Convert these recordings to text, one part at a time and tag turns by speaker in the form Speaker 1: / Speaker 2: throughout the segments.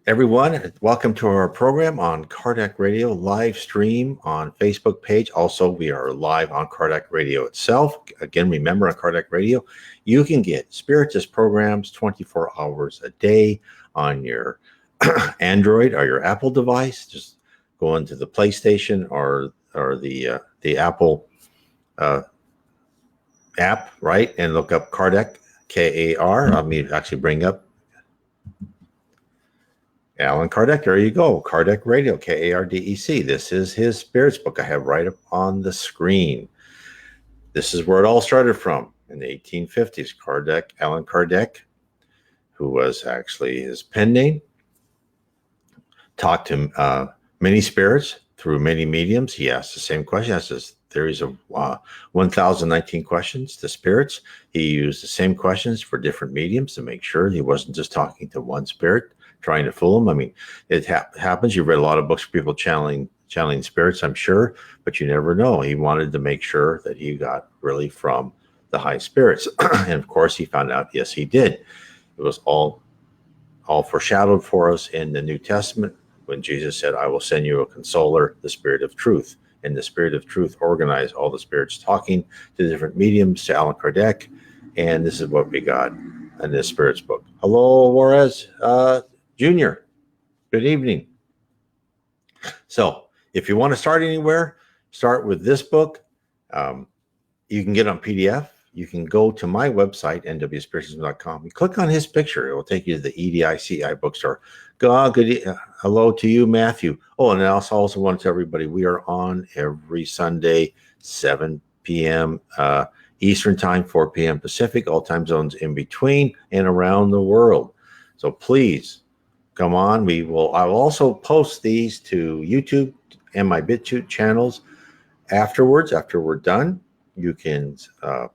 Speaker 1: Everyone, welcome to our program on Kardec Radio live stream on Facebook page. Also, we are live on Kardec Radio itself. Again, remember on Kardec Radio, you can get Spiritist programs 24 hours a day on your Android or your Apple device. Just go into the PlayStation or the Apple app, right, and look up Kardec, K-A-R. Let me actually bring up Alan Kardec. There you go. Kardec Radio, Kardec. This is his spirits book I have right up on the screen. This is where it all started from in the 1850s. Alan Kardec, who was actually his pen name, talked to many spirits through many mediums. He asked the same question. That's his theories of 1,019 questions to spirits. He used the same questions for different mediums to make sure he wasn't just talking to one spirit, trying to fool them. I mean, it happens. You've read a lot of books for people channeling spirits, I'm sure, but you never know. He wanted to make sure that he got really from the high spirits. And of course, he found out, yes, he did. It was all foreshadowed for us in the New Testament when Jesus said, I will send you a consoler, the Spirit of Truth. And the Spirit of Truth organized all the spirits talking to the different mediums, to Allan Kardec. And this is what we got in this spirits book. Hello, Juarez Jr. Good evening. So if you want to start anywhere, start with this book. You can get it on PDF. You can go to my website, nwspiritism.com. You click on his picture. It will take you to the EDICI bookstore. Hello to you, Matthew. Oh, and I also want to tell everybody we are on every Sunday, 7 p.m. Eastern Time, 4 p.m. Pacific, all time zones in between and around the world. So please come on. I will also post these to YouTube and my BitChute channels afterwards, after we're done. You can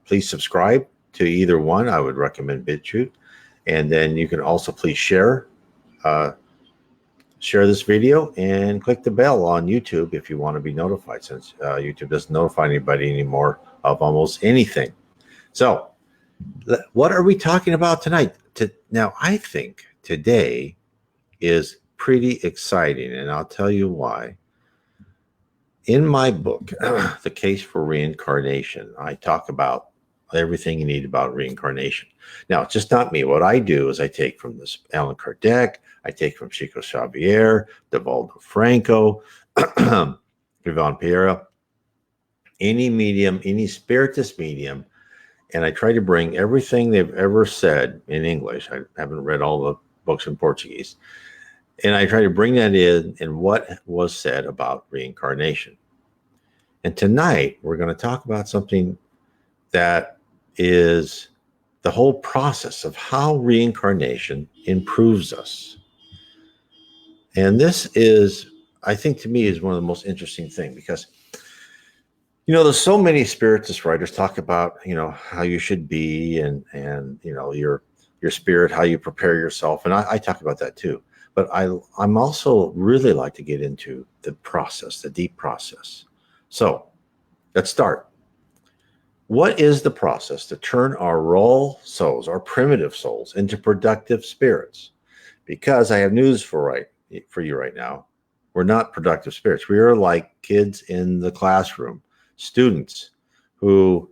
Speaker 1: please subscribe to either one. I would recommend BitChute. And then you can also please share this video and click the bell on YouTube if you want to be notified, since YouTube doesn't notify anybody anymore of almost anything. So what are we talking about tonight? Now, I think today is pretty exciting, and I'll tell you why. In my book, The Case for Reincarnation, I talk about everything you need about reincarnation. Now, it's just not me. What I do is I take from this Allan Kardec, I take from Chico Xavier, Divaldo Franco, Ivan Pereira, any medium, any spiritist medium, and I try to bring everything they've ever said in English. I haven't read all the books in Portuguese. And I try to bring that in what was said about reincarnation. And tonight, we're going to talk about something that is the whole process of how reincarnation improves us. And this is, I think to me, is one of the most interesting things, because, there's so many spiritist writers talk about, how you should be and your spirit, how you prepare yourself. And I talk about that too. But I'm also really like to get into the process, the deep process. So let's start. What is the process to turn our raw souls, our primitive souls, into productive spirits? Because I have news for you right now. We're not productive spirits. We are like kids in the classroom, students who,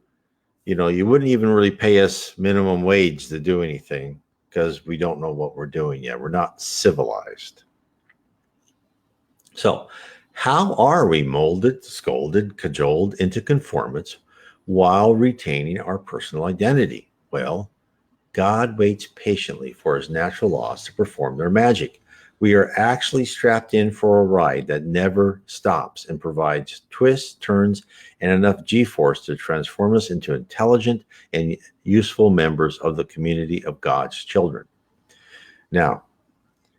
Speaker 1: you wouldn't even really pay us minimum wage to do anything, because we don't know what we're doing yet. We're not civilized. So how are we molded, scolded, cajoled into conformance while retaining our personal identity? Well, God waits patiently for his natural laws to perform their magic. We are actually strapped in for a ride that never stops and provides twists, turns, and enough G-force to transform us into intelligent and useful members of the community of God's children. Now,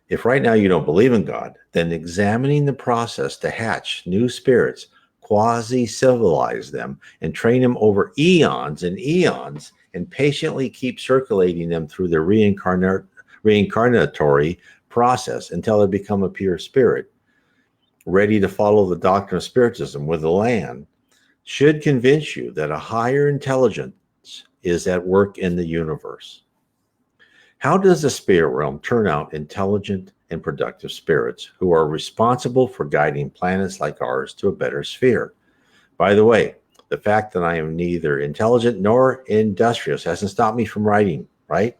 Speaker 1: if right now you don't believe in God, then examining the process to hatch new spirits, quasi-civilize them, and train them over eons and eons, and patiently keep circulating them through the reincarnatory process until they become a pure spirit, ready to follow the doctrine of Spiritism with the land, should convince you that a higher intelligence is at work in the universe. How does the spirit realm turn out intelligent and productive spirits who are responsible for guiding planets like ours to a better sphere. By the way, the fact that I am neither intelligent nor industrious hasn't stopped me from writing, right?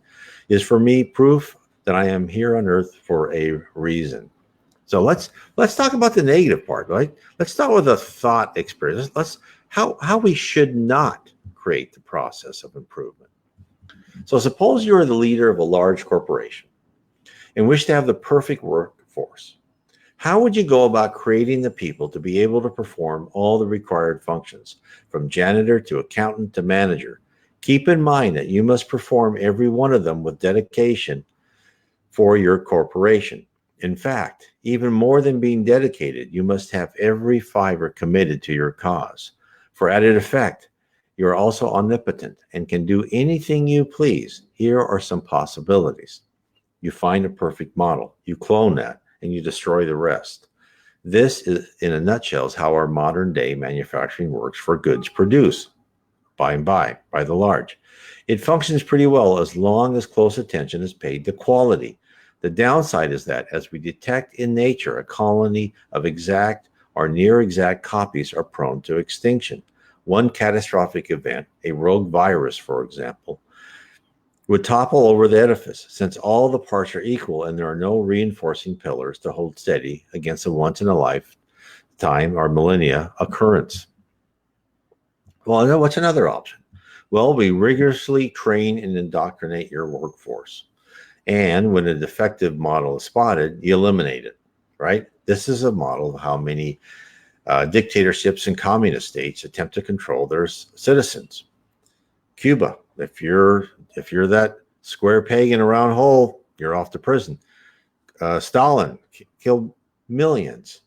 Speaker 1: Is for me proof that I am here on Earth for a reason. So let's talk about the negative part, right? Let's start with a thought experience. Let's how we should not create the process of improvement. So suppose you are the leader of a large corporation and wish to have the perfect workforce. How would you go about creating the people to be able to perform all the required functions, from janitor to accountant to manager? Keep in mind that you must perform every one of them with dedication for your corporation. In fact, even more than being dedicated, you must have every fiber committed to your cause. For added effect, you are also omnipotent and can do anything you please. Here are some possibilities. You find a perfect model, you clone that, and you destroy the rest. This is, in a nutshell, is how our modern day manufacturing works for goods produced by the large. It functions pretty well as long as close attention is paid to quality. The downside is that, as we detect in nature, a colony of exact or near exact copies are prone to extinction. One catastrophic event, a rogue virus, for example, would topple over the edifice, since all the parts are equal and there are no reinforcing pillars to hold steady against a once-in-a-lifetime or millennia occurrence. Well, what's another option? Well, we rigorously train and indoctrinate your workforce. And when a defective model is spotted, you eliminate it, right? This is a model of how many dictatorships and communist states attempt to control their citizens. Cuba, if you're that square peg in a round hole, you're off to prison. Stalin killed millions.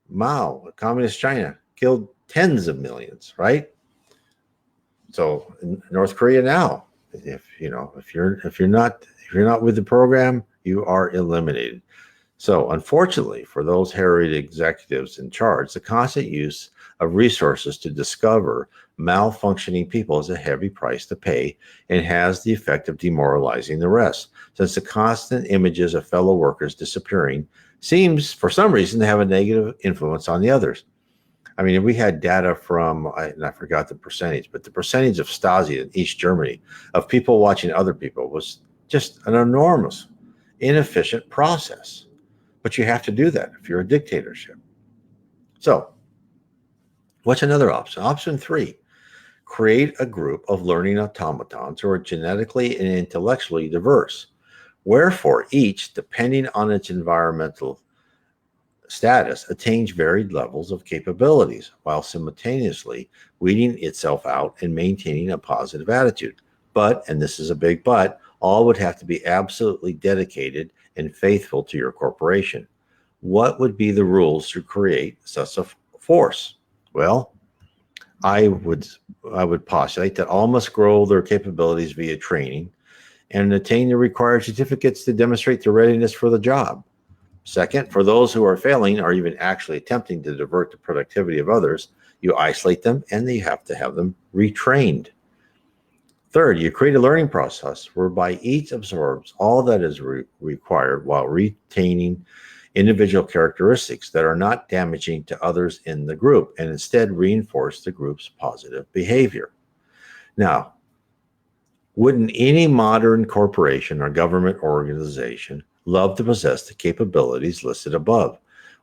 Speaker 1: Mao, communist China, killed tens of millions, right? So in North Korea now, if you're not with the program, you are eliminated. So unfortunately, for those harried executives in charge, the constant use of resources to discover malfunctioning people is a heavy price to pay and has the effect of demoralizing the rest, since the constant images of fellow workers disappearing seems, for some reason, to have a negative influence on the others. I mean, we had data from, I forgot the percentage, but the percentage of Stasi in East Germany of people watching other people was just an enormous, inefficient process. But you have to do that if you're a dictatorship. So, what's another option? Option 3, create a group of learning automatons who are genetically and intellectually diverse. Wherefore, each, depending on its environmental status, attains varied levels of capabilities while simultaneously weeding itself out and maintaining a positive attitude. But, and this is a big but, all would have to be absolutely dedicated and faithful to your corporation. What would be the rules to create such a force? Well, I would postulate that all must grow their capabilities via training and attain the required certificates to demonstrate their readiness for the job. Second, for those who are failing or even actually attempting to divert the productivity of others, you isolate them and you have to have them retrained. Third, you create a learning process whereby each absorbs all that is required while retaining individual characteristics that are not damaging to others in the group and instead reinforce the group's positive behavior. Now, wouldn't any modern corporation or government organization love to possess the capabilities listed above?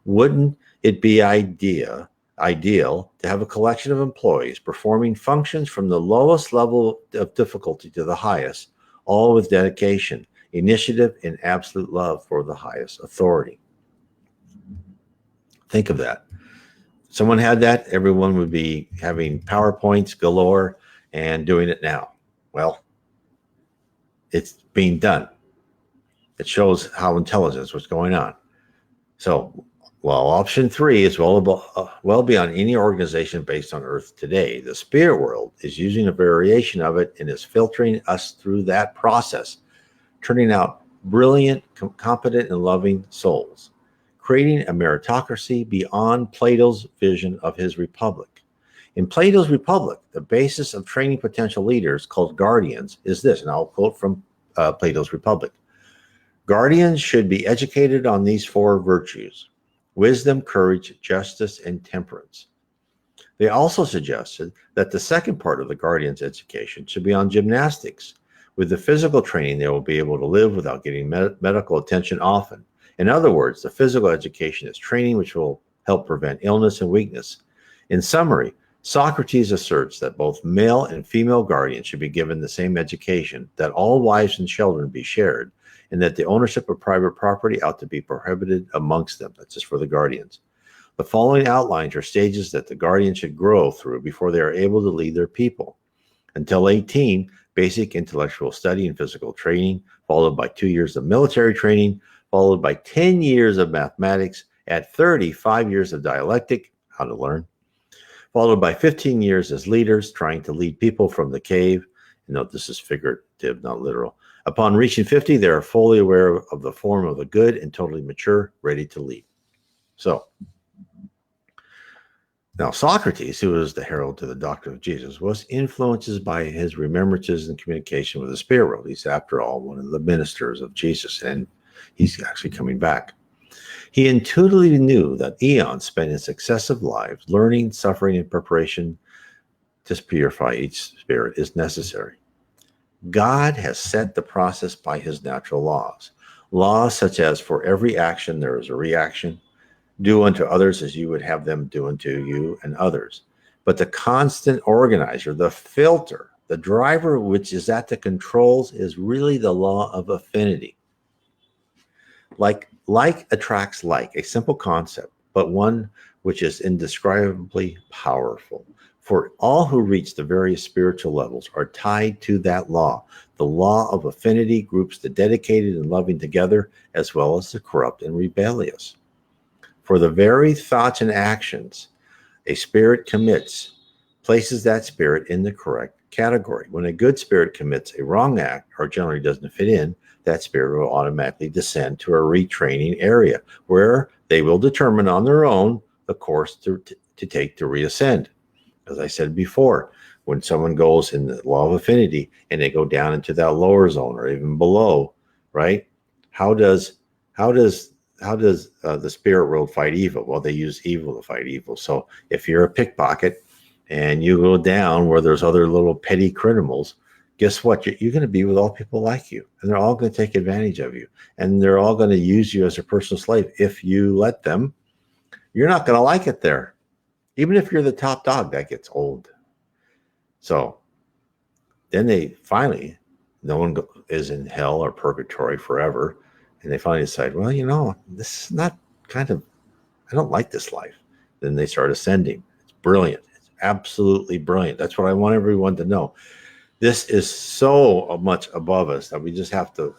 Speaker 1: Wouldn't it be ideal to have a collection of employees performing functions from the lowest level of difficulty to the highest, all with dedication, initiative, and absolute love for the highest authority? Think of that. If someone had that, everyone would be having PowerPoints galore and doing it now. Well, it's being done. It shows how intelligent what's going on. So, while option 3 is well beyond any organization based on Earth today, the spirit world is using a variation of it and is filtering us through that process, turning out brilliant, competent, and loving souls, creating a meritocracy beyond Plato's vision of his republic. In Plato's Republic, the basis of training potential leaders called guardians is this, and I'll quote from Plato's Republic. Guardians should be educated on these four virtues: wisdom, courage, justice, and temperance. They also suggested that the second part of the Guardian's education should be on gymnastics. With the physical training, they will be able to live without getting medical attention often. In other words, the physical education is training which will help prevent illness and weakness. In summary, Socrates asserts that both male and female guardians should be given the same education, that all wives and children be shared, and that the ownership of private property ought to be prohibited amongst them. That's just for the guardians. The following outlines are stages that the guardian should grow through before they are able to lead their people. Until 18, basic intellectual study and physical training, followed by 2 years of military training, followed by 10 years of mathematics, at 30, 5 years of dialectic, how to learn, followed by 15 years as leaders, trying to lead people from the cave. Note this is figurative, not literal. Upon reaching 50, they are fully aware of the form of the good and totally mature, ready to lead. So, now Socrates, who was the herald to the doctrine of Jesus, was influenced by his remembrances and communication with the spirit world. He's, after all, one of the ministers of Jesus, and he's actually coming back. He intuitively knew that eons spent in successive lives, learning, suffering, and preparation to purify each spirit is necessary. God has set the process by his natural laws. Laws such as for every action there is a reaction, do unto others as you would have them do unto you and others. But the constant organizer, the filter, the driver which is at the controls is really the law of affinity. Like attracts like, a simple concept, but one which is indescribably powerful. For all who reach the various spiritual levels are tied to that law. The law of affinity groups the dedicated and loving together, as well as the corrupt and rebellious. For the very thoughts and actions a spirit commits places that spirit in the correct category. When a good spirit commits a wrong act or generally doesn't fit in, that spirit will automatically descend to a retraining area where they will determine on their own the course to take to reascend. As I said before, when someone goes in the law of affinity and they go down into that lower zone or even below, right? How does the spirit world fight evil? Well, they use evil to fight evil. So if you're a pickpocket and you go down where there's other little petty criminals, guess what? You're going to be with all people like you, and they're all going to take advantage of you, and they're all going to use you as a personal slave if you let them. You're not going to like it there. Even if you're the top dog, that gets old. So then they finally, no one is in hell or purgatory forever. And they finally decide, well, this is not I don't like this life. Then they start ascending. It's brilliant. It's absolutely brilliant. That's what I want everyone to know. This is so much above us that we just have to,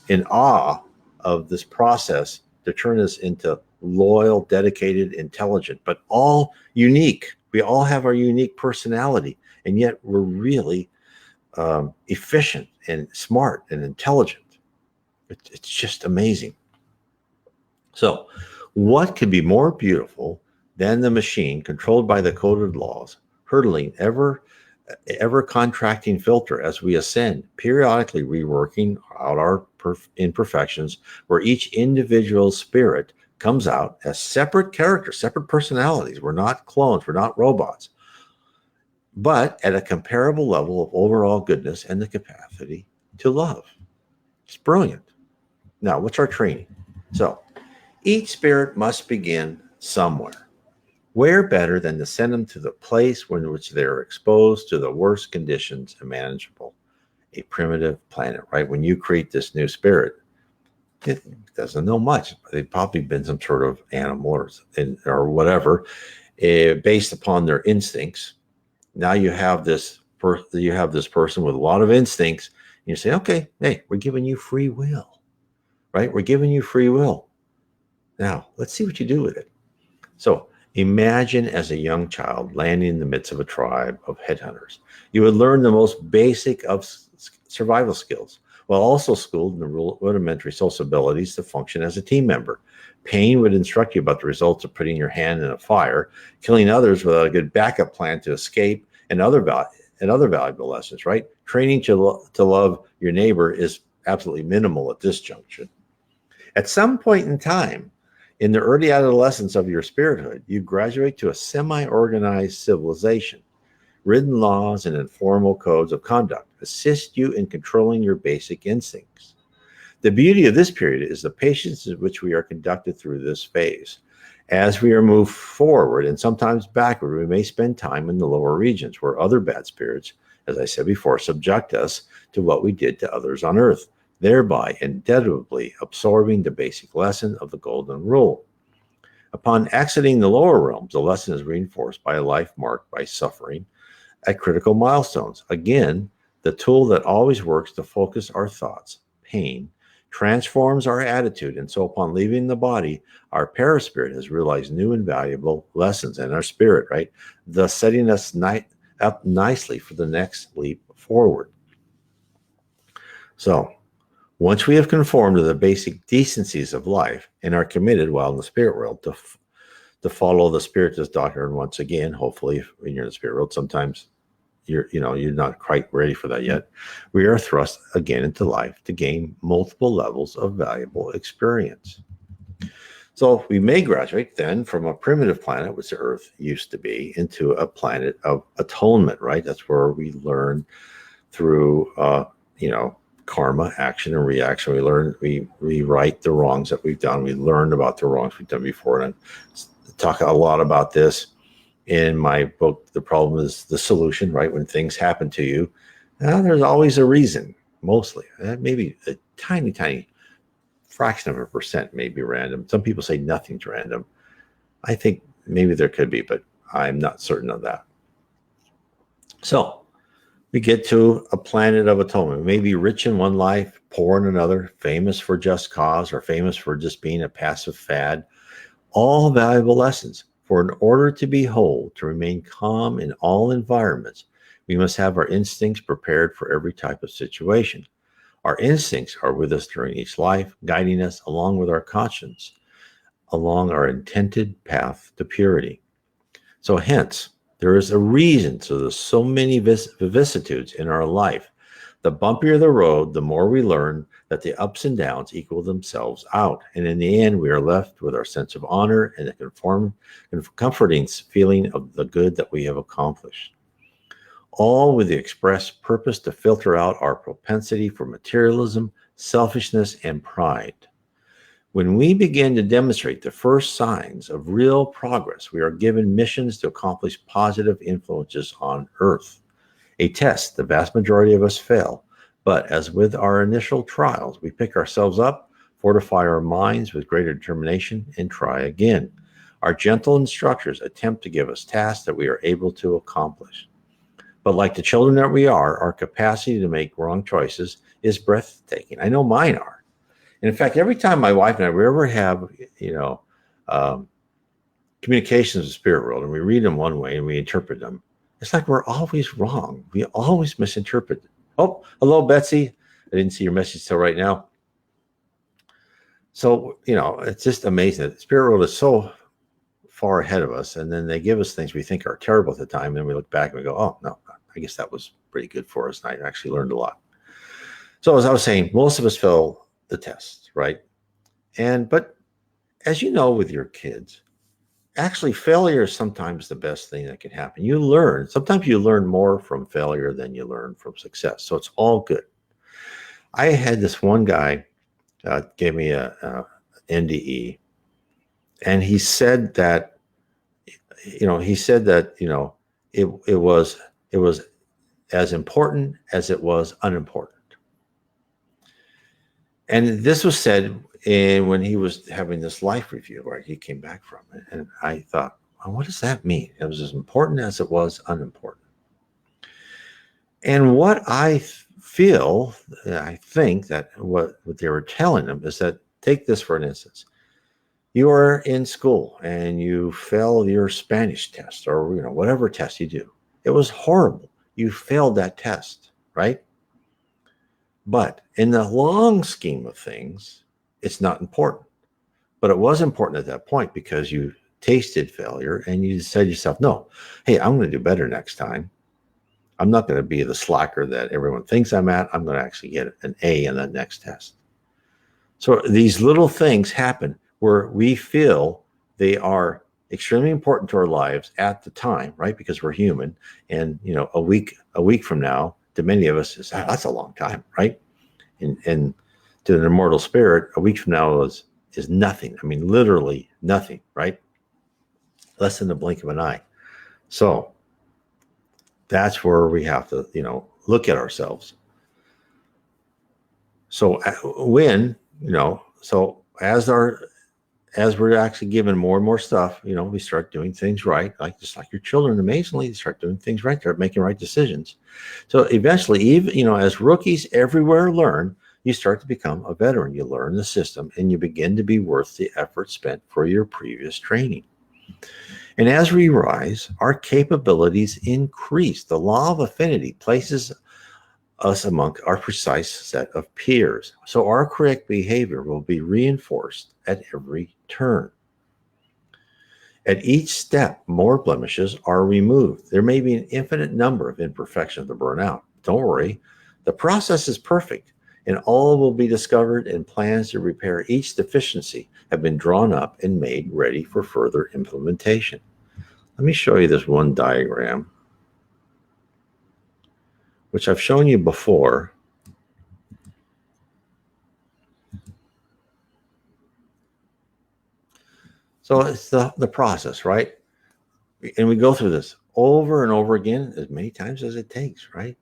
Speaker 1: in awe of this process, to turn us into loyal, dedicated, intelligent, but all unique. We all have our unique personality, and yet we're really efficient and smart and intelligent. It's just amazing. So, what could be more beautiful than the machine controlled by the coded laws, hurtling ever contracting filter as we ascend, periodically reworking out our imperfections, where each individual spirit comes out as separate characters, separate personalities. We're not clones, we're not robots, but at a comparable level of overall goodness and the capacity to love. It's brilliant. Now, what's our training? So, each spirit must begin somewhere. Where better than to send them to the place in which they're exposed to the worst conditions imaginable? A primitive planet, right? When you create this new spirit, it doesn't know much. They've probably been some sort of animal or whatever, based upon their instincts. Now you have this person with a lot of instincts, and you say, okay, hey, we're giving you free will, right? We're giving you free will. Now, let's see what you do with it. So imagine as a young child landing in the midst of a tribe of headhunters. You would learn the most basic of survival skills, while also schooled in the rudimentary social abilities to function as a team member. Pain would instruct you about the results of putting your hand in a fire, killing others without a good backup plan to escape, and other valuable lessons, right? Training to love your neighbor is absolutely minimal at this junction. At some point in time, in the early adolescence of your spirithood, you graduate to a semi-organized civilization. Written laws and informal codes of conduct assist you in controlling your basic instincts. The beauty of this period is the patience in which we are conducted through this phase. As we are moved forward and sometimes backward, we may spend time in the lower regions where other bad spirits, as I said before, subject us to what we did to others on earth, thereby indelibly absorbing the basic lesson of the Golden Rule. Upon exiting the lower realms, the lesson is reinforced by a life marked by suffering at critical milestones. Again, the tool that always works to focus our thoughts, pain, transforms our attitude, and so upon leaving the body, our paraspirit has realized new and valuable lessons in our spirit, right? Thus setting us up nicely for the next leap forward. So, once we have conformed to the basic decencies of life and are committed while in the spirit world to follow the Spiritist doctrine once again, hopefully when you're in the spirit world, sometimes you're not quite ready for that yet. We are thrust again into life to gain multiple levels of valuable experience. So we may graduate then from a primitive planet, which the Earth used to be, into a planet of atonement, right? That's where we learn through, karma, action and reaction. We rewrite the wrongs that we've done. We learn about the wrongs we've done before. And I talk a lot about this in my book, The Problem is the Solution, right? When things happen to you, there's always a reason, mostly. Maybe a tiny, tiny fraction of a percent may be random. Some people say nothing's random. I think maybe there could be, but I'm not certain of that. So we get to a planet of atonement. We may be rich in one life, poor in another, famous for just cause, or famous for just being a passive fad. All valuable lessons. For in order to be whole, to remain calm in all environments, we must have our instincts prepared for every type of situation. Our instincts are with us during each life, guiding us along with our conscience, along our intended path to purity. So hence, there is a reason to the so many vicissitudes in our life. The bumpier the road, the more we learn that the ups and downs equal themselves out. And in the end, we are left with our sense of honor and the comforting feeling of the good that we have accomplished. All with the express purpose to filter out our propensity for materialism, selfishness, and pride. When we begin to demonstrate the first signs of real progress, we are given missions to accomplish positive influences on Earth. A test the vast majority of us fail, but as with our initial trials, we pick ourselves up, fortify our minds with greater determination, and try again. Our gentle instructors attempt to give us tasks that we are able to accomplish. But like the children that we are, our capacity to make wrong choices is breathtaking. I know mine are. And in fact, every time my wife and I we ever have, communications with the spirit world, and we read them one way and we interpret them, it's like we're always wrong. We always misinterpret. Oh, hello, Betsy. I didn't see your message till right now. So, it's just amazing that the spirit world is so far ahead of us. And then they give us things we think are terrible at the time. And we look back and we go, oh, no, I guess that was pretty good for us. And I actually learned a lot. So as I was saying, most of us fail the test, right? But as you know, with your kids, actually failure is sometimes the best thing that can happen. Sometimes you learn more from failure than you learn from success. So it's all good. I had this one guy gave me a NDE, and he said that, it was as important as it was unimportant. And this was said when he was having this life review where he came back from it. And I thought, well, what does that mean? It was as important as it was unimportant. And what I think that what they were telling him is that, take this for an instance. You are in school and you fail your Spanish test or whatever test you do. It was horrible. You failed that test, right? But in the long scheme of things, it's not important. But it was important at that point because you tasted failure and you said to yourself, no, hey, I'm going to do better next time. I'm not going to be the slacker that everyone thinks I'm at. I'm going to actually get an A in the next test. So these little things happen where we feel they are extremely important to our lives at the time, right? Because we're human. And, a week from now, to many of us, that's a long time, right? And to an immortal spirit, a week from now is nothing. I mean, literally nothing, right? Less than the blink of an eye. So that's where we have to, look at ourselves. So as we're actually given more and more stuff, we start doing things right, just like your children, amazingly, they start doing things right, start making right decisions. So eventually, even, as rookies everywhere learn, you start to become a veteran. You learn the system and you begin to be worth the effort spent for your previous training. And as we rise, our capabilities increase. The law of affinity places us among our precise set of peers. So our correct behavior will be reinforced at every turn. At each step, more blemishes are removed. There may be an infinite number of imperfections to burn out. Don't worry, the process is perfect, and all will be discovered, and plans to repair each deficiency have been drawn up and made ready for further implementation. Let me show you this one diagram, which I've shown you before. So it's the process, right? And we go through this over and over again as many times as it takes, right?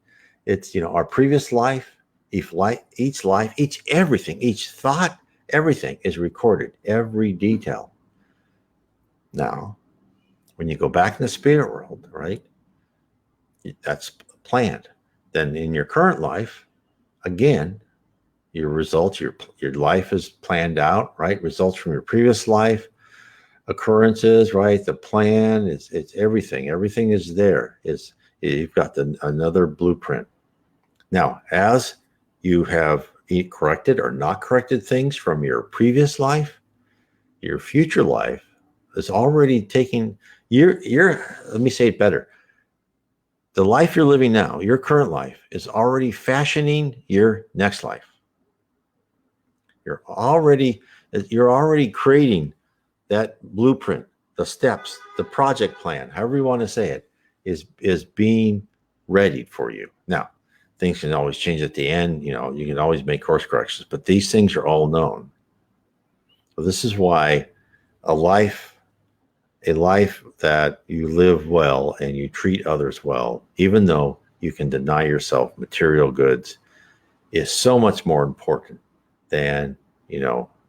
Speaker 1: It's, our previous life, each everything, each thought, everything is recorded, every detail. Now, when you go back in the spirit world, right, that's planned. Then in your current life, again, your results, your life is planned out, right? Results from your previous life, occurrences, right? The plan it's everything. Everything is there. You've got another blueprint. Now, as you have corrected or not corrected things from your previous life, your future life is already taking let me say it better. The life you're living now, your current life, is already fashioning your next life. You're already creating that blueprint, the steps, the project plan, however you want to say it, is being readied for you. Now, things can always change at the end. You can always make course corrections, but these things are all known. So this is why a life that you live well and you treat others well, even though you can deny yourself material goods, is so much more important than,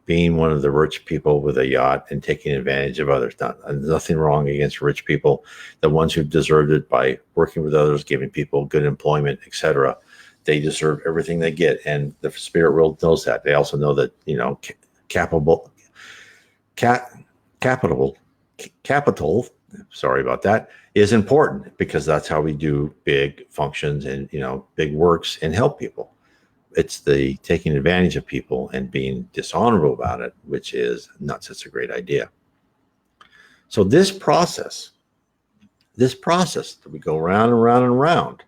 Speaker 1: being one of the rich people with a yacht and taking advantage of others. Nothing wrong against rich people, the ones who deserved it by working with others, giving people good employment, etc. They deserve everything they get, and the spirit world knows that. They also know that capital. Sorry about that. Is important because that's how we do big functions and big works and help people. It's the taking advantage of people and being dishonorable about it, which is not such a great idea. So this process that we go round and round and round,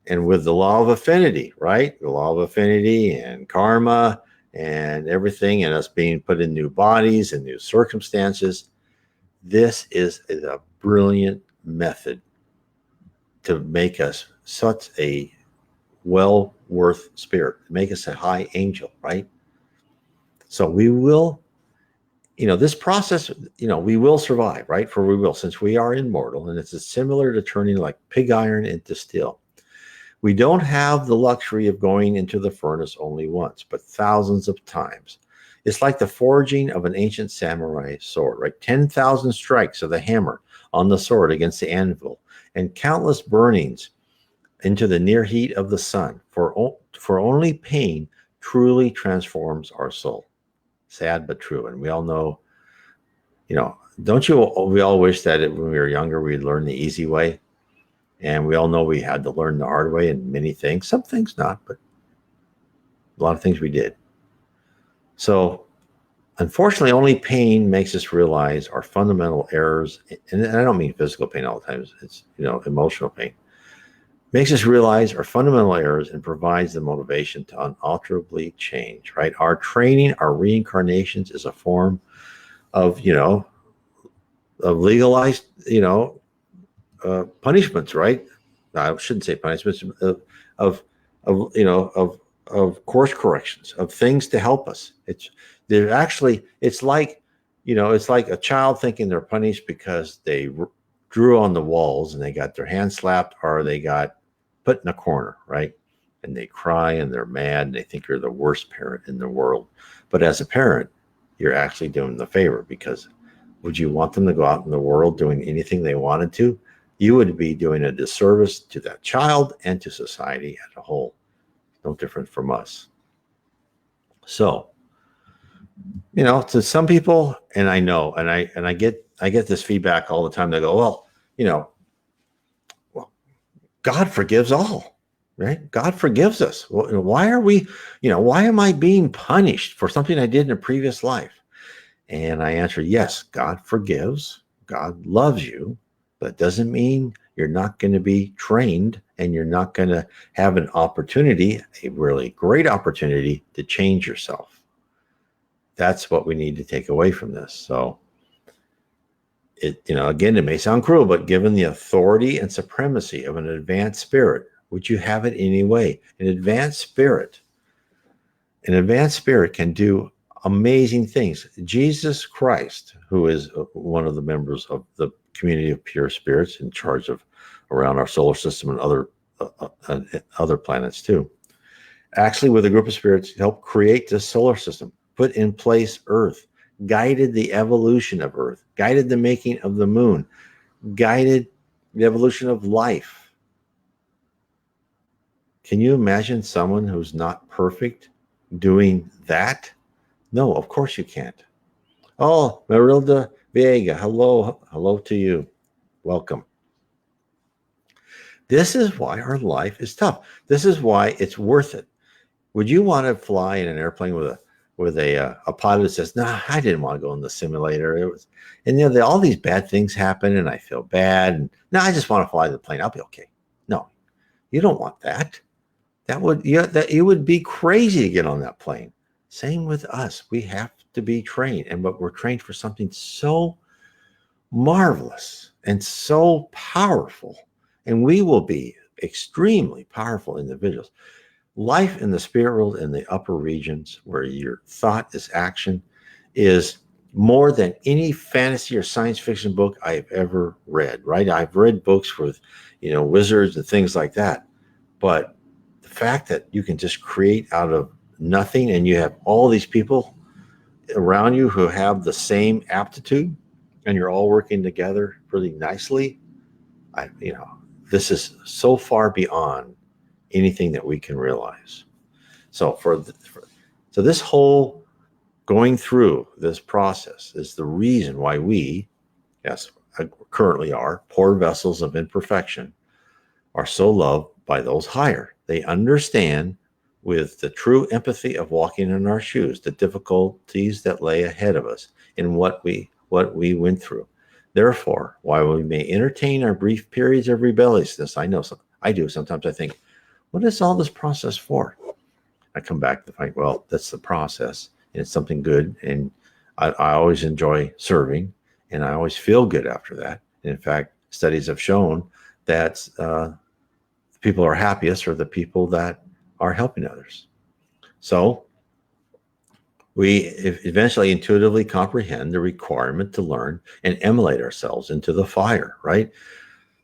Speaker 1: and with the law of affinity, right? The law of affinity and karma and everything, and us being put in new bodies and new circumstances, this is a brilliant method to make us such a well worth spirit, make us a high angel, right? So we will, this process, we will survive, right? For we will, since we are immortal, and it's similar to turning like pig iron into steel. We don't have the luxury of going into the furnace only once, but thousands of times. It's like the forging of an ancient samurai sword, right? 10,000 strikes of the hammer on the sword against the anvil, and countless burnings into the near heat of the sun, for only pain truly transforms our soul. Sad but true. And we all know, we all wish that when we were younger, we'd learn the easy way. And we all know we had to learn the hard way in many things. Some things not, but a lot of things we did. So unfortunately, only pain makes us realize our fundamental errors. And I don't mean physical pain all the time. It's, emotional pain. makes us realize our fundamental errors and provides the motivation to unalterably change, right? Our training, our reincarnations is a form of, of legalized, punishments, right? I shouldn't say punishments, of, of course corrections, of things to help us. It's like, it's like a child thinking they're punished because they drew on the walls and they got their hand slapped or they got put in a corner, right? And they cry and they're mad and they think you're the worst parent in the world. But as a parent, you're actually doing the favor, because would you want them to go out in the world doing anything they wanted to? You would be doing a disservice to that child and to society as a whole. No different from us. So, to some people, and I know, and I get this feedback all the time. They go, well, God forgives all, right? God forgives us. Well, why are we, why am I being punished for something I did in a previous life? And I answer, yes, God forgives. God loves you. But it doesn't mean you're not going to be trained and you're not going to have an opportunity, a really great opportunity to change yourself. That's what we need to take away from this. So again, it may sound cruel, but given the authority and supremacy of an advanced spirit, would you have it anyway? An advanced spirit can do amazing things. Jesus Christ, who is one of the members of the community of pure spirits in charge of around our solar system and other planets too, actually with a group of spirits helped create this solar system, put in place Earth, guided the evolution of Earth, guided the making of the moon, guided the evolution of life. Can you imagine someone who's not perfect doing that? No, of course you can't. Oh, Marilda Viega, hello to you. Welcome. This is why our life is tough. This is why it's worth it. Would you want to fly in an airplane with a pilot that says, "Nah, I didn't want to go in the simulator. It was," and all these bad things happen, and I feel bad. And no, I just want to fly the plane. I'll be okay. No, you don't want that. That you would be crazy to get on that plane. Same with us. We have to be trained, but we're trained for something so marvelous and so powerful, and we will be extremely powerful individuals. Life in the spirit world, in the upper regions, where your thought is action, is more than any fantasy or science fiction book I've ever read, right? I've read books with, wizards and things like that. But the fact that you can just create out of nothing and you have all these people around you who have the same aptitude and you're all working together really nicely, this is so far beyond anything that we can realize. So so this whole going through this process is the reason why we, yes, currently are poor vessels of imperfection, are so loved by those higher. They understand with the true empathy of walking in our shoes the difficulties that lay ahead of us in what we went through. Therefore, while we may entertain our brief periods of rebelliousness, I know I do sometimes, I think, what is all this process for? I come back to find, well, that's the process, and it's something good, and I always enjoy serving, and I always feel good after that. And in fact, studies have shown that the people are happiest are the people that are helping others. So we eventually intuitively comprehend the requirement to learn and emulate ourselves into the fire, right?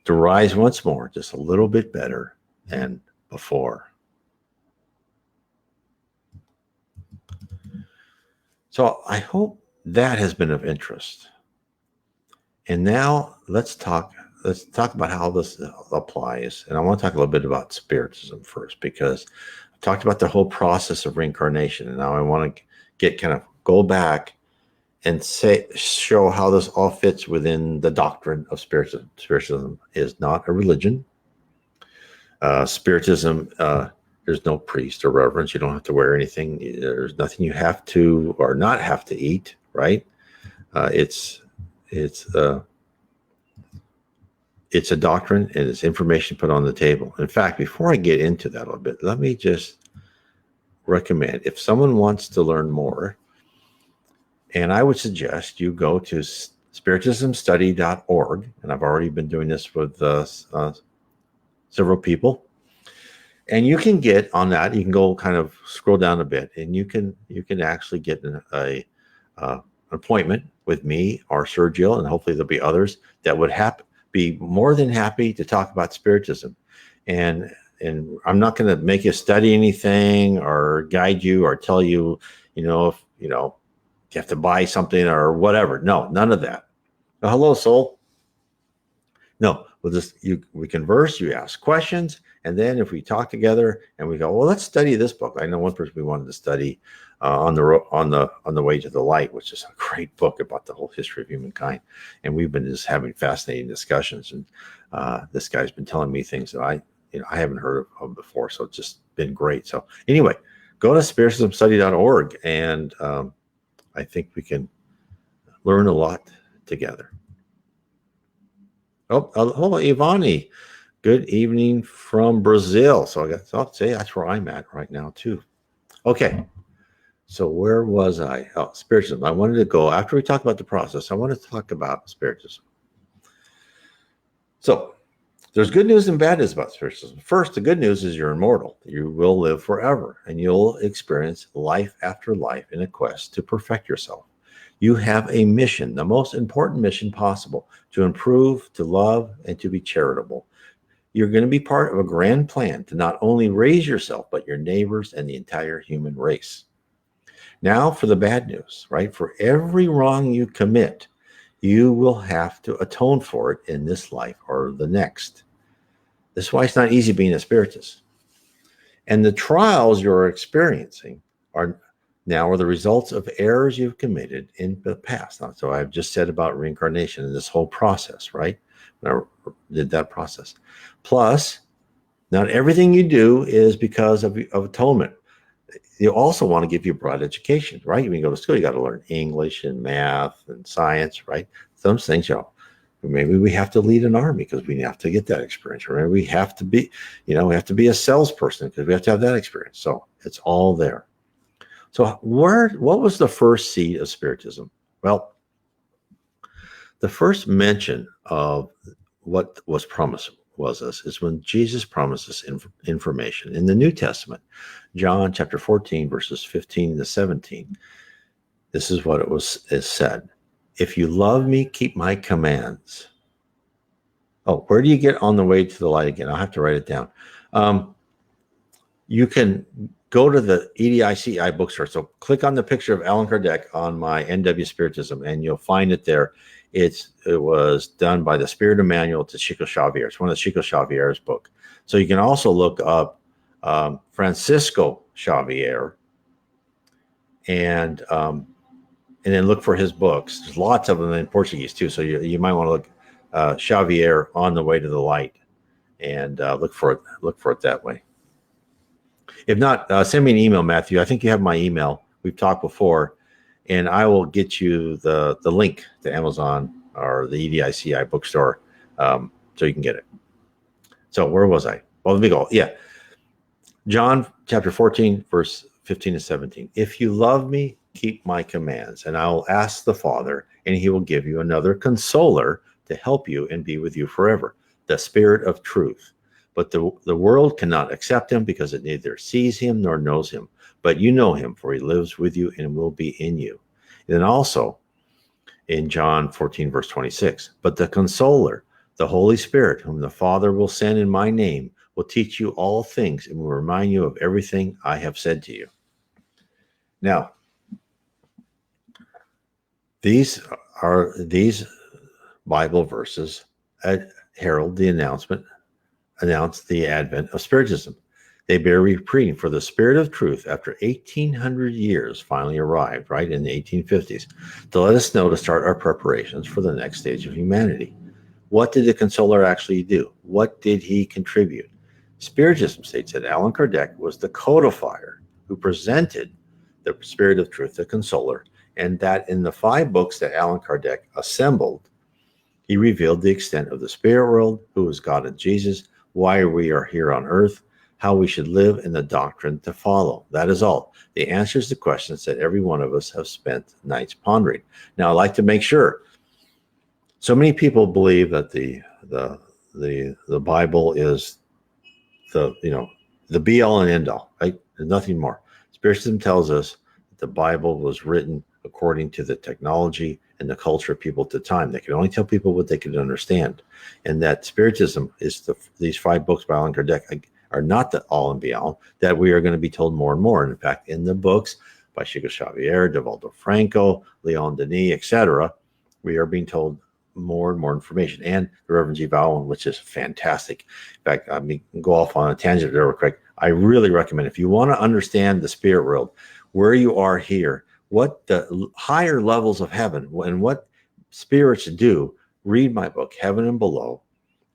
Speaker 1: To rise once more, just a little bit better than before. So I hope that has been of interest. And now let's talk about how this applies. And I want to talk a little bit about Spiritism first, because I've talked about the whole process of reincarnation. And now I want to go back and show how this all fits within the doctrine of Spiritism. Spiritism is not a religion. Spiritism, there's no priest or reverence. You don't have to wear anything. There's nothing you have to or not have to eat, right? It's it's a doctrine and it's information put on the table. In fact, before I get into that a little bit, let me just recommend, if someone wants to learn more, and I would suggest you go to spiritismstudy.org, and I've already been doing this with several people. And you can get on that. You can go kind of scroll down a bit, and you can actually get an appointment with me or Sergio, and hopefully there'll be others that would be more than happy to talk about Spiritism. And I'm not going to make you study anything or guide you or tell you, if you have to buy something or whatever. No, none of that. Oh, hello, soul. No, we converse. You ask questions. And then if we talk together and we go, well, let's study this book. I know one person we wanted to study on the Way to the Light, which is a great book about the whole history of humankind. And we've been just having fascinating discussions. And this guy's been telling me things that I haven't heard of before. So it's just been great. So anyway, go to spiritismstudy.org, and I think we can learn a lot together. Oh, hello, Ivani. Good evening from Brazil. So I'll say that's where I'm at right now too. Okay. So where was I? Oh, Spiritism. I wanted to go, after we talk about the process, I want to talk about Spiritism. So there's good news and bad news about Spiritism. First, the good news is you're immortal. You will live forever, and you'll experience life after life in a quest to perfect yourself. You have a mission, the most important mission possible, to improve, to love, and to be charitable. You're going to be part of a grand plan to not only raise yourself, but your neighbors and the entire human race. Now for the bad news, right? For every wrong you commit, you will have to atone for it in this life or the next. This is why it's not easy being a spiritist. And the trials you're experiencing are the results of errors you've committed in the past. So I've just said about reincarnation and this whole process, right? I did that process. Plus, not everything you do is because of atonement. You also want to give you a broad education, right? When you go to school, you got to learn English and math and science, right? Those things, maybe we have to lead an army because we have to get that experience. Or maybe we have to be, we have to be a salesperson because we have to have that experience. So it's all there. So what was the first seed of Spiritism? Well, the first mention of what was promised is when Jesus promises information in the New Testament, John chapter 14, verses 15 to 17. This is what is said. If you love me, keep my commands. Oh, where do you get On the Way to the Light again? I'll have to write it down. You can go to the EDICI bookstore. So click on the picture of Allan Kardec on my NW Spiritism, and you'll find it there. It was done by the Spirit Manual to Chico Xavier. It's one of the Chico Xavier's book. So you can also look up Francisco Xavier and then look for his books. There's lots of them in Portuguese too. So you might want to look Xavier On the Way to the Light and look for it that way. If not, send me an email, Matthew. I think you have my email. We've talked before. And I will get you the link to Amazon or the EDICI bookstore so you can get it. So where was I? Well, let me go. Yeah. John chapter 14, verse 15 to 17. If you love me, keep my commands, and I will ask the Father, and he will give you another consoler to help you and be with you forever, the Spirit of truth. But the world cannot accept him because it neither sees him nor knows him. But you know him, for he lives with you and will be in you. And then also in John 14, verse 26, but the Consoler, the Holy Spirit, whom the Father will send in my name, will teach you all things and will remind you of everything I have said to you. Now, these Bible verses herald the announce the advent of Spiritism. They bear repeating, for the Spirit of truth, after 1,800 years, finally arrived, right, in the 1850s, to let us know to start our preparations for the next stage of humanity. What did the Consoler actually do? What did he contribute? Spiritism states that Allan Kardec was the codifier who presented the Spirit of truth, the Consoler, and that in the 5 books that Allan Kardec assembled, He revealed the extent of the spirit world, who is God and Jesus, why we are here on earth, how we should live, and the doctrine to follow. That is all. The answers to questions that every one of us have spent nights pondering. Now, I'd like to make sure. So many people believe that the Bible is the be all and end all, right? There's nothing more. Spiritism tells us that the Bible was written according to the technology and the culture of people at the time. They could only tell people what they could understand, and that Spiritism is these 5 books by Allan Kardec are not the all and be all. That we are going to be told more and more. And in fact, in the books by Chico Xavier, Divaldo Franco, Leon Denis, etc., we are being told more and more information, and the Reverend G. Bowen, which is fantastic. In fact, I mean, go off on a tangent real quick. I really recommend, if you want to understand the spirit world, where you are here, what the higher levels of heaven and what spirits do, read my book, Heaven and Below,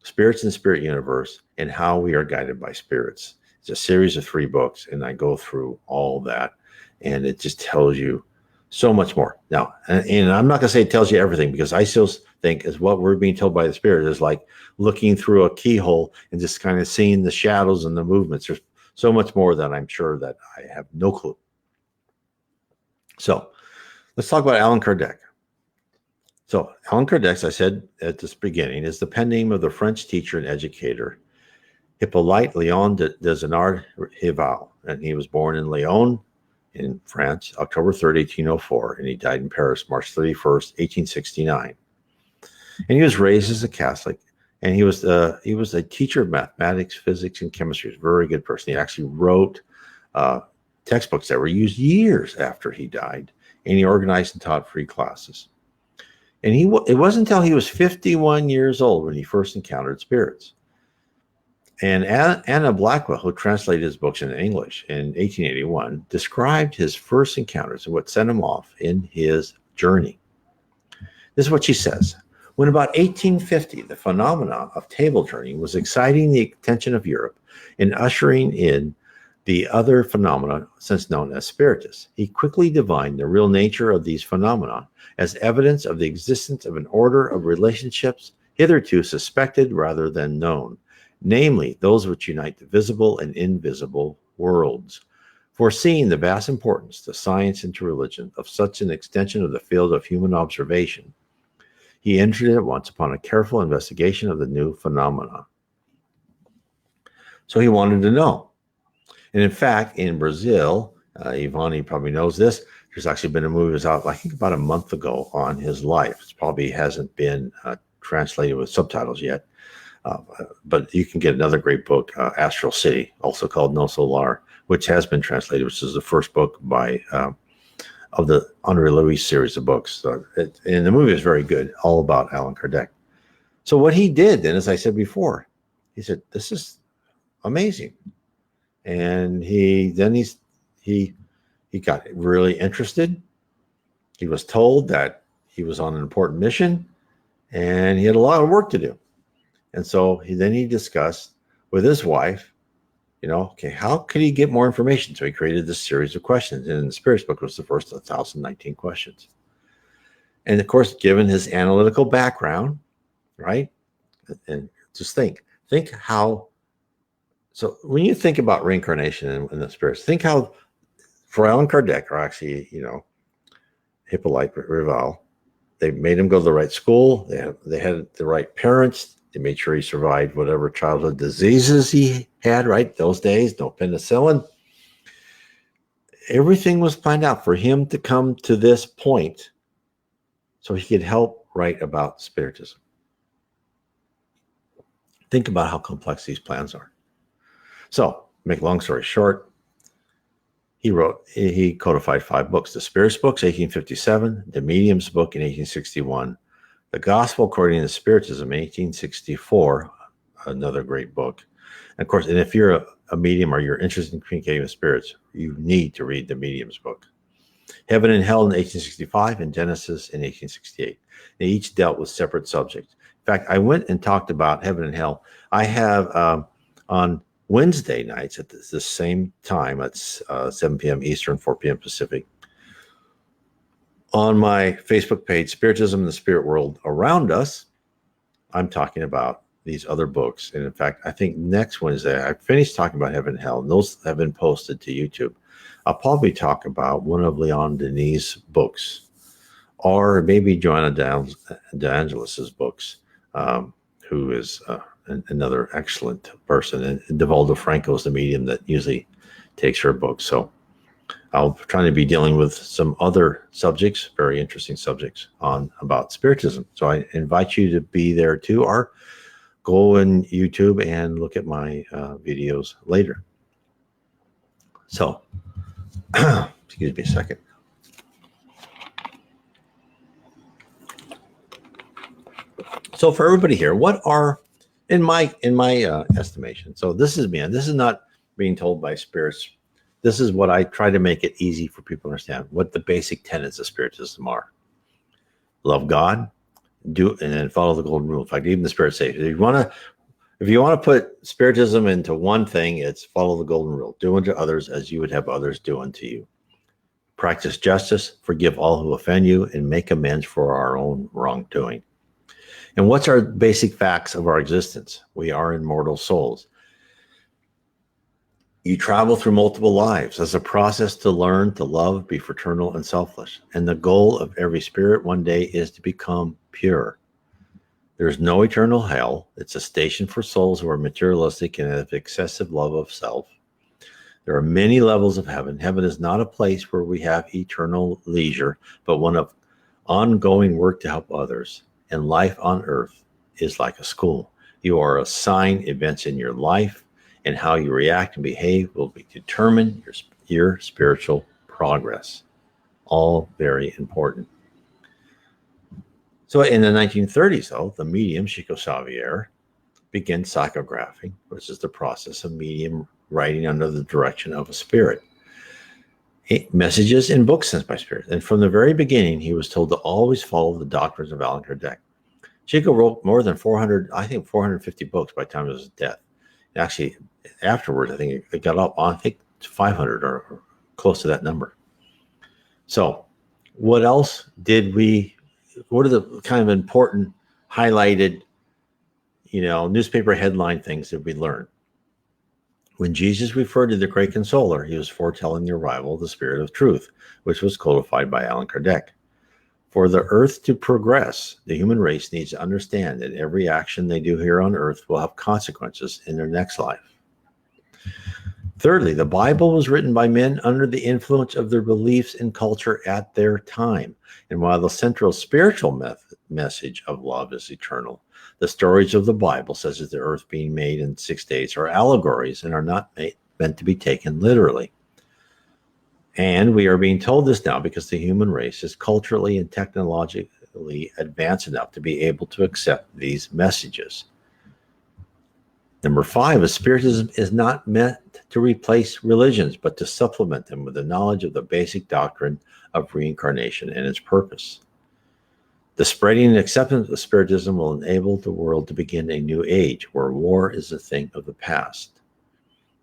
Speaker 1: Spirits and Spirit Universe, and How We Are Guided by Spirits. It's a series of 3 books, and I go through all that, and it just tells you so much more. Now, and I'm not going to say it tells you everything, because I still think is what we're being told by the Spirit is like looking through a keyhole and just kind of seeing the shadows and the movements. There's so much more that I'm sure that I have no clue. So let's talk about Allan Kardec. So Allan Kardec, as I said at this beginning, is the pen name of the French teacher and educator Hippolyte Léon de Zenard Rival, and he was born in Lyon in France, October 3rd, 1804, and he died in Paris, March 31st, 1869. And he was raised as a Catholic, and he was a teacher of mathematics, physics, and chemistry. He was a very good person. He actually wrote textbooks that were used years after he died, and he organized and taught free classes. And it wasn't until he was 51 years old when he first encountered spirits. And Anna Blackwell, who translated his books into English in 1881, described his first encounters and what set him off in his journey. This is what she says. When about 1850, the phenomenon of table turning was exciting the attention of Europe and ushering in the other phenomena since known as spiritists, he quickly divined the real nature of these phenomena as evidence of the existence of an order of relationships hitherto suspected rather than known, namely those which unite the visible and invisible worlds. Foreseeing the vast importance to science and to religion of such an extension of the field of human observation, he entered at once upon a careful investigation of the new phenomena. So he wanted to know. And in fact, in Brazil, Ivani probably knows this, there's actually been a movie that was out, I think, about a month ago on his life. It probably hasn't been translated with subtitles yet. But you can get another great book, Astral City, also called No Solar, which has been translated, which is the first book by of the Andre Louis series of books. So and the movie is very good, all about Allan Kardec. So what he did then, as I said before, he said, this is amazing. And he got really interested. He was told that he was on an important mission and he had a lot of work to do. And so he discussed with his wife, okay, how could he get more information? So he created this series of questions. And in the Spirits book was the first 1,019 questions. And of course, given his analytical background, right? And just think how, so when you think about reincarnation and the spirits, think how for Allan Kardec, or actually, Hippolyte Rival, they made him go to the right school. They had the right parents. They made sure he survived whatever childhood diseases he had, right? Those days, no penicillin. Everything was planned out for him to come to this point so he could help write about Spiritism. Think about how complex these plans are. So, make a long story short, he codified 5 books. The Spirits books, 1857, the Mediums book in 1861, the Gospel According to Spiritism in 1864, another great book. And of course, and if you're a medium or you're interested in communicating with spirits, you need to read the Mediums book. Heaven and Hell in 1865 and Genesis in 1868. They each dealt with separate subjects. In fact, I went and talked about Heaven and Hell. I have on Wednesday nights at the same time, at 7 p.m. Eastern, 4 p.m. Pacific, on my Facebook page, Spiritism and the Spirit World Around Us, I'm talking about these other books. And in fact, I think next Wednesday, I finished talking about heaven and hell, and those have been posted to YouTube. I'll probably talk about one of Leon Denis' books, or maybe Joanna DeAngelis's books, who is another excellent person. And Devaldo Franco is the medium that usually takes her books. So I'll try to be dealing with some other subjects, very interesting subjects about Spiritism. So I invite you to be there too, or go on YouTube and look at my videos later. So, excuse me a second. So for everybody here, what are, in my estimation, so this is me, and this is not being told by spirits. This is what I try to make it easy for people to understand what the basic tenets of Spiritism are. Love God, do, and then follow the golden rule. In fact, even the Spirit says, if you want to put Spiritism into one thing, it's follow the golden rule. Do unto others as you would have others do unto you. Practice justice, forgive all who offend you, and make amends for our own wrongdoing. And what's our basic facts of our existence? We are immortal souls. You travel through multiple lives as a process to learn to love, be fraternal, and selfless. And the goal of every spirit one day is to become pure. There's no eternal hell. It's a station for souls who are materialistic and have excessive love of self. There are many levels of heaven. Heaven is not a place where we have eternal leisure, but one of ongoing work to help others. And life on earth is like a school. You are assigned events in your life, and how you react and behave will determine your spiritual progress. All very important. So in the 1930s, though, the medium Chico Xavier began psychographing, which is the process of medium writing under the direction of a spirit. Messages and books sent by spirit. And from the very beginning, he was told to always follow the doctrines of Allan Kardec. Chico wrote more than 450 books by the time of his death. Actually, afterwards, I think it got up on, 500 or close to that number. So what else what are the kind of important highlighted, newspaper headline things that we learn? When Jesus referred to the great consoler, he was foretelling the arrival of the Spirit of Truth, which was codified by Allan Kardec. For the earth to progress, the human race needs to understand that every action they do here on earth will have consequences in their next life. Thirdly, the Bible was written by men under the influence of their beliefs and culture at their time. And while the central spiritual message of love is eternal, the stories of the Bible, such as the earth being made in 6 days, are allegories and are not meant to be taken literally. And we are being told this now because the human race is culturally and technologically advanced enough to be able to accept these messages. Number 5 is Spiritism is not meant to replace religions, but to supplement them with the knowledge of the basic doctrine of reincarnation and its purpose. The spreading and acceptance of Spiritism will enable the world to begin a new age where war is a thing of the past.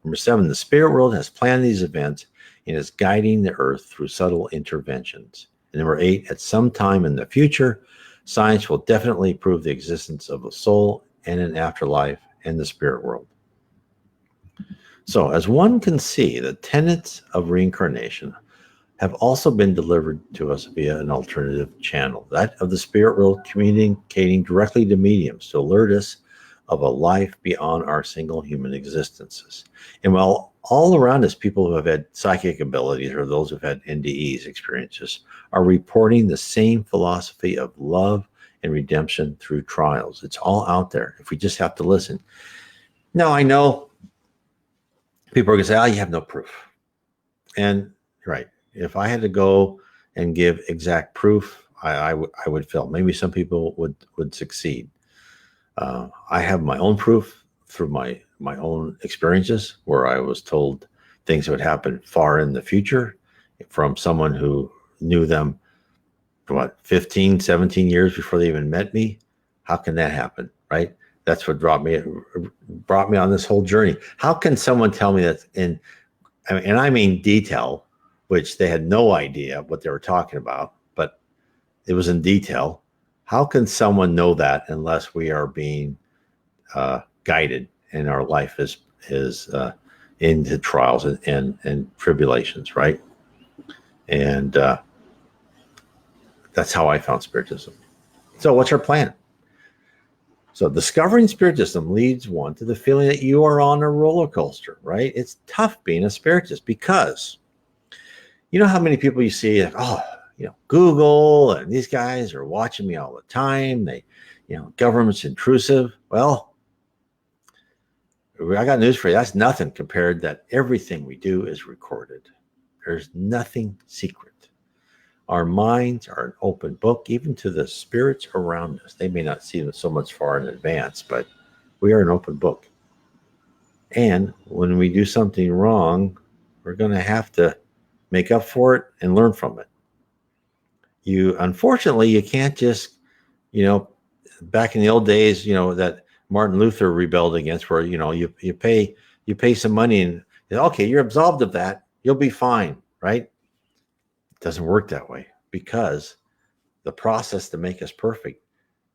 Speaker 1: Number 7, the spirit world has planned these events and is guiding the earth through subtle interventions. And number 8, at some time in the future, science will definitely prove the existence of a soul and an afterlife and the spirit world. So as one can see, the tenets of reincarnation have also been delivered to us via an alternative channel, that of the spirit world communicating directly to mediums to alert us of a life beyond our single human existences. And while all around us, people who have had psychic abilities or those who've had NDEs experiences are reporting the same philosophy of love and redemption through trials. It's all out there if we just have to listen. Now, I know people are going to say, you have no proof. And right, if I had to go and give exact proof, I would fail. Maybe some people would succeed. I have my own proof through my own experiences where I was told things would happen far in the future from someone who knew them for 15, 17 years before they even met me. How can that happen, right? That's what brought me on this whole journey. How can someone tell me that and I mean detail, which they had no idea what they were talking about, but it was in detail. How can someone know that unless we are being guided and our life is into trials and tribulations, right? And that's how I found Spiritism. So what's our plan? So discovering Spiritism leads one to the feeling that you are on a roller coaster, right? It's tough being a Spiritist because you know how many people you see, like, oh, Google and these guys are watching me all the time. They, government's intrusive. Well, I got news for you. That's nothing compared that everything we do is recorded. There's nothing secret. Our minds are an open book, even to the spirits around us. They may not see them so much far in advance, but we are an open book. And when we do something wrong, we're going to have to make up for it and learn from it. Unfortunately, you can't just, back in the old days, that Martin Luther rebelled against, where, you pay some money and, okay, you're absolved of that. You'll be fine, right? It doesn't work that way because the process to make us perfect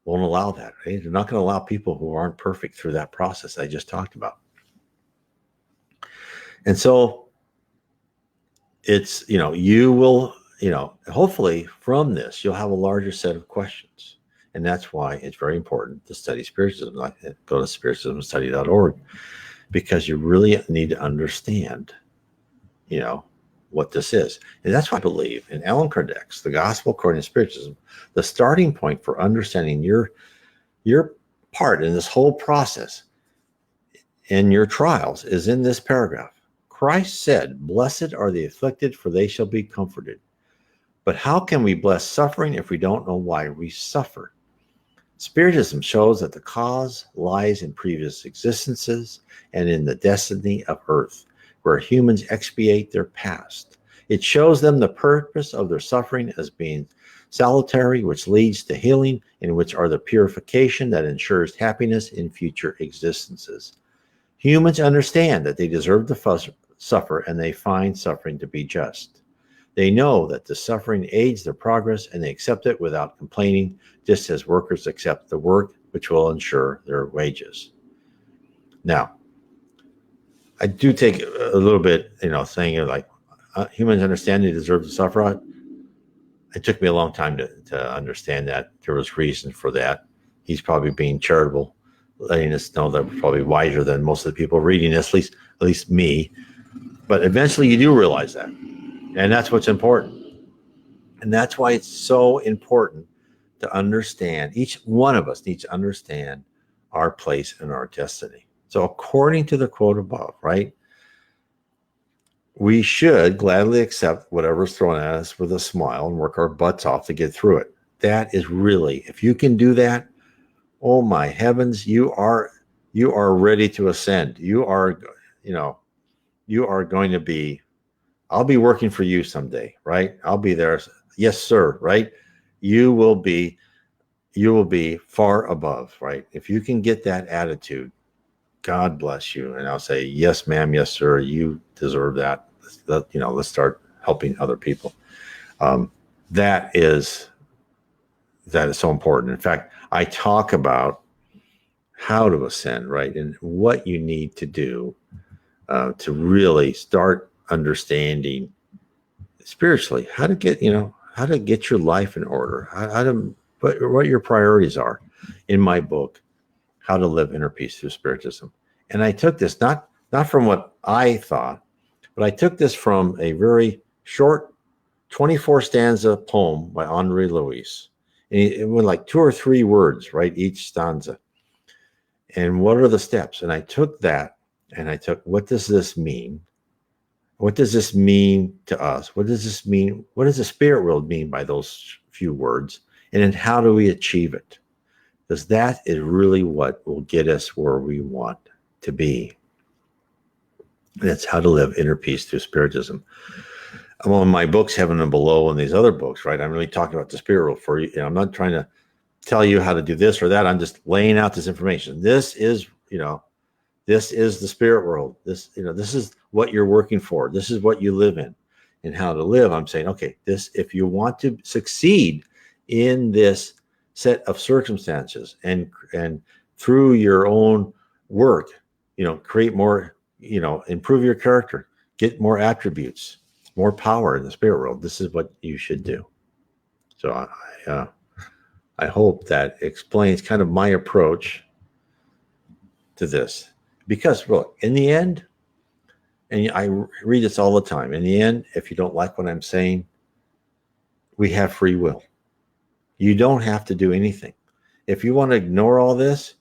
Speaker 1: won't allow that. Right? They're not going to allow people who aren't perfect through that process I just talked about. And so it's, you will, hopefully from this, you'll have a larger set of questions. And that's why it's very important to study Spiritism. Go to spiritismstudy.org, because you really need to understand, what this is. And that's why I believe in Allan Kardec's The Gospel According to Spiritism. The starting point for understanding your part in this whole process in your trials is in this paragraph. Christ said, "Blessed are the afflicted, for they shall be comforted." But how can we bless suffering if we don't know why we suffer? Spiritism shows that the cause lies in previous existences and in the destiny of Earth, where humans expiate their past. It shows them the purpose of their suffering as being salutary, which leads to healing, and which are the purification that ensures happiness in future existences. Humans understand that they deserve to suffer, and they find suffering to be just. They know that the suffering aids their progress, and they accept it without complaining, just as workers accept the work which will ensure their wages. Now, I do take a little bit, saying like humans understand they deserve to suffer. It took me a long time to understand that there was reason for that. He's probably being charitable, letting us know that we're probably wiser than most of the people reading this, at least me. But eventually you do realize that. And that's what's important. And that's why it's so important to understand. Each one of us needs to understand our place and our destiny. So according to the quote above, right, we should gladly accept whatever's thrown at us with a smile and work our butts off to get through it. That is really, if you can do that, oh my heavens, you are ready to ascend. You are going to be, I'll be working for you someday, right? I'll be there. Yes, sir, right? You will be far above, right? If you can get that attitude, God bless you. And I'll say, yes, ma'am, yes, sir, you deserve that. Let's start helping other people. That is so important. In fact, I talk about how to ascend, right? And what you need to do to really start understanding spiritually how to get your life in order, what your priorities are. In my book, How to Live Inner Peace Through Spiritism. And I took this not from what I thought, but I took this from a very short 24 stanza poem by Andre Louis. And it went like 2 or 3 words, right? Each stanza. And what are the steps? And I took that and I took, what does this mean? What does this mean to us? What does this mean? What does the spirit world mean by those few words? And then how do we achieve it? Because that is really what will get us where we want to be. And that's how to live inner peace through Spiritism. Well, in my books, Heaven and Below, and these other books, right? I'm really talking about the spirit world for you. I'm not trying to tell you how to do this or that. I'm just laying out this information. This is the spirit world. This is what you're working for. This is what you live in. And how to live, I'm saying, okay, if you want to succeed in this set of circumstances, and through your own work, create more, improve your character, get more attributes, more power in the spirit world. This is what you should do. So I hope that explains kind of my approach to this, because look, in the end, and I read this all the time, in the end, if you don't like what I'm saying, we have free will. You don't have to do anything. If you want to ignore all this,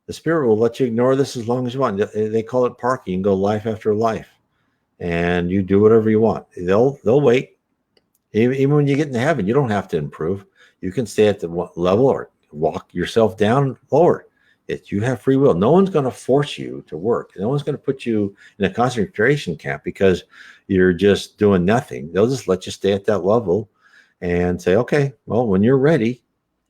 Speaker 1: the spirit will let you ignore this as long as you want. They call it parking. You can go life after life, and you do whatever you want. They'll wait. Even when you get into heaven, you don't have to improve. You can stay at the level or walk yourself down lower. You have free will. No one's going to force you to work. No one's going to put you in a concentration camp because you're just doing nothing. They'll just let you stay at that level and say, okay, well, when you're ready,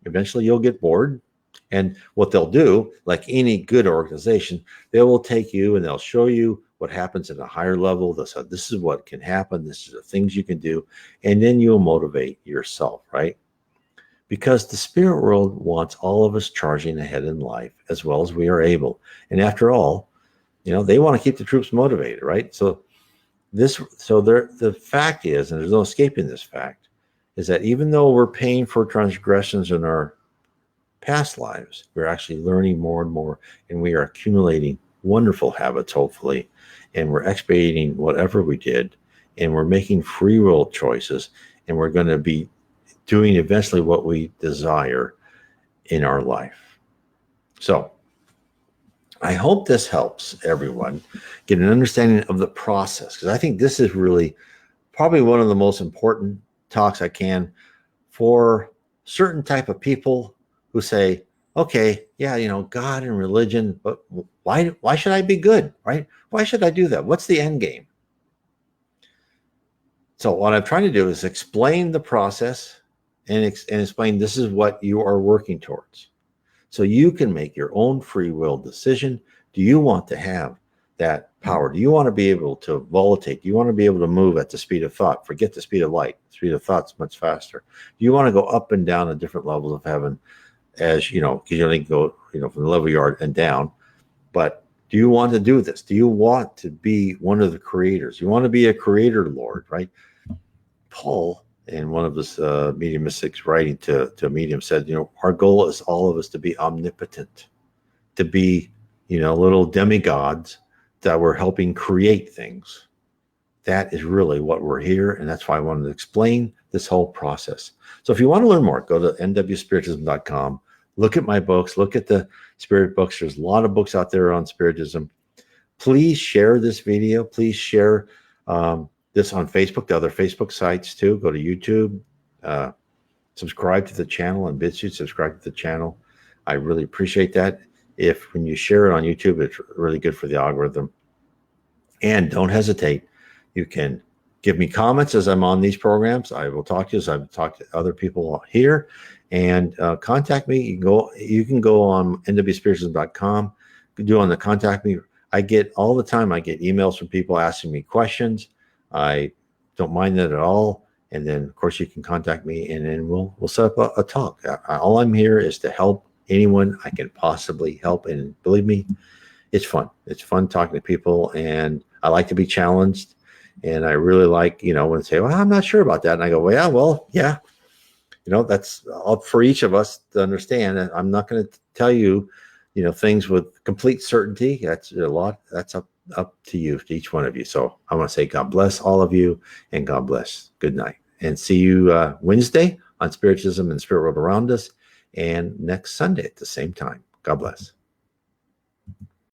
Speaker 1: eventually you'll get bored. And what they'll do, like any good organization, they will take you and they'll show you what happens at a higher level. They'll say, this is what can happen. This is the things you can do. And then you'll motivate yourself, right? Because the spirit world wants all of us charging ahead in life as well as we are able. And after all, they want to keep the troops motivated, right? So the fact is, and there's no escaping this fact, is that even though we're paying for transgressions in our past lives, we're actually learning more and more, and we are accumulating wonderful habits, hopefully, and we're expiating whatever we did, and we're making free will choices, and we're going to be doing eventually what we desire in our life. So I hope this helps everyone get an understanding of the process, because I think this is really probably one of the most important talks I can for certain type of people who say, okay, yeah, God and religion, but why should I be good, right? Why should I do that? What's the end game? So what I'm trying to do is explain the process and explain this is what you are working towards. So you can make your own free will decision. Do you want to have that power? Do you want to be able to volatilate? Do you want to be able to move at the speed of thought? Forget the speed of light. The speed of thought's much faster. Do you want to go up and down at different levels of heaven, as because you only go from the level you are and down? But do you want to do this? Do you want to be one of the creators? You want to be a creator lord, right? Paul, in one of his medium mystics writing to a medium, said, our goal is all of us to be omnipotent, to be little demigods that we're helping create things. That is really what we're here, and that's why I wanted to explain this whole process. So if you want to learn more, go to nwspiritism.com. Look at my books. Look at the spirit books. There's a lot of books out there on spiritism. Please share this video. Please share this on Facebook, the other Facebook sites too. Go to YouTube. Subscribe to the channel on BitChute. Subscribe to the channel. I really appreciate that. When you share it on YouTube, it's really good for the algorithm. And don't hesitate. You can give me comments as I'm on these programs. I will talk to you as I've talked to other people here. And contact me. You can go on nwspiritism.com. You can do on the contact me. I get all the time. I get emails from people asking me questions. I don't mind that at all. And then, of course, you can contact me, and then we'll set up a talk. All I'm here is to help anyone I can possibly help. And believe me, it's fun. It's fun talking to people, and I like to be challenged. And I really like, when they say, well, I'm not sure about that. And I go, yeah. That's up for each of us to understand. And I'm not going to tell you, things with complete certainty. That's a lot. That's up to you, to each one of you. So I want to say God bless all of you, and God bless. Good night. And see you Wednesday on Spiritism and Spirit World Around Us, and next Sunday at the same time. God bless.